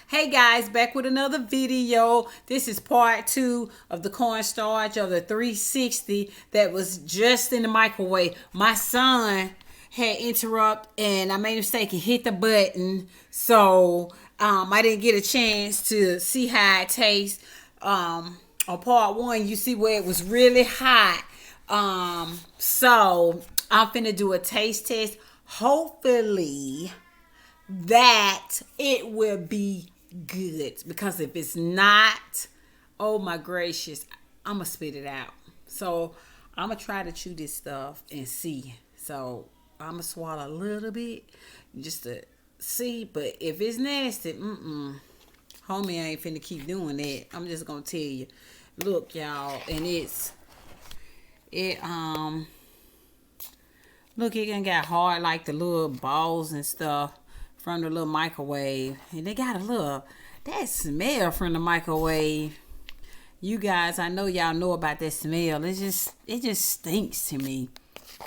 Hey guys, back with another video. This is part 2 of the cornstarch of the 360 that was just in the microwave. My son had interrupt and I made a mistake and hit the button. So I didn't get a chance to see how it tastes. On part 1, you see where it was really hot. So I'm finna do a taste test. Hopefully that it will be good, because if it's not, oh my gracious, I'm gonna spit it out. So I'm gonna try to chew this stuff and see. So I'm gonna swallow a little bit just to see. But if it's nasty, homie ain't finna keep doing that. I'm just gonna tell you. Look, y'all, and look, it done got hard like the little balls and stuff from the little microwave. And they got a little, that smell from the microwave. You guys, I know y'all know about that smell. It just stinks to me.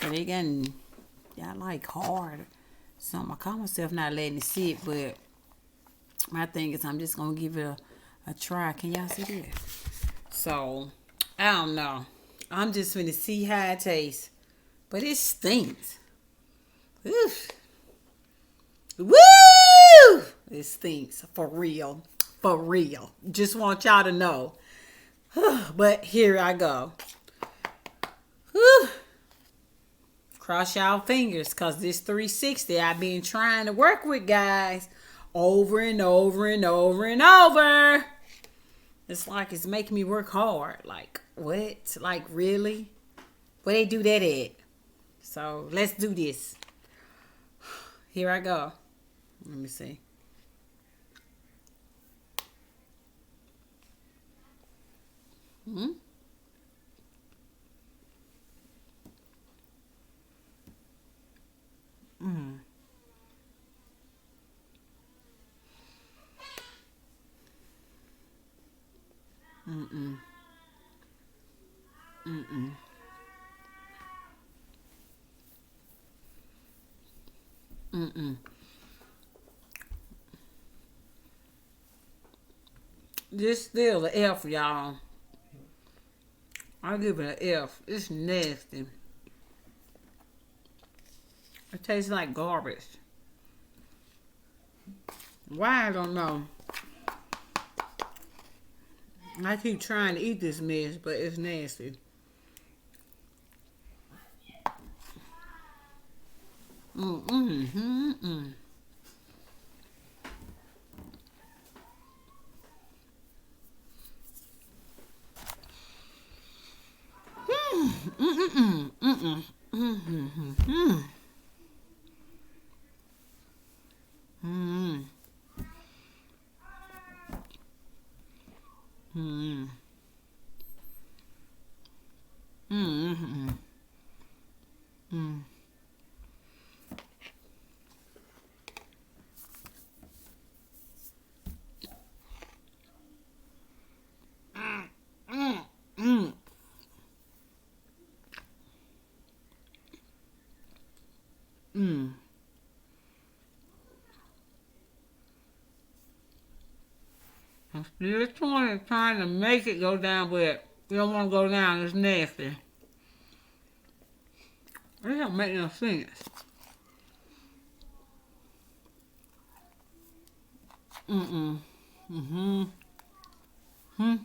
But it got like hard. Something. I call myself not letting it sit, but my thing is I'm just going to give it a try. Can y'all see that? So, I don't know. I'm just going to see how it tastes. But it stinks. Oof. Woo! It stinks. For real. For real. Just want y'all to know. But here I go. Whew. Cross y'all fingers, because this 360 I've been trying to work with, guys. Over and over and over and over. It's like it's making me work hard. Like, what? Like, really? Where they do that at? So, let's do this. Here I go. Let me see. Hmm? Mm. Mm-mm. Mm-mm. Mm-mm. This still an F, y'all. I give it an F. It's nasty. It tastes like garbage. Why, I don't know. I keep trying to eat this mess, but it's nasty. Mm-mm. I'm still trying to make it go down, but it don't want to go down. It's nasty. It don't make no sense. Mm-mm. Mm-hmm. Hmm.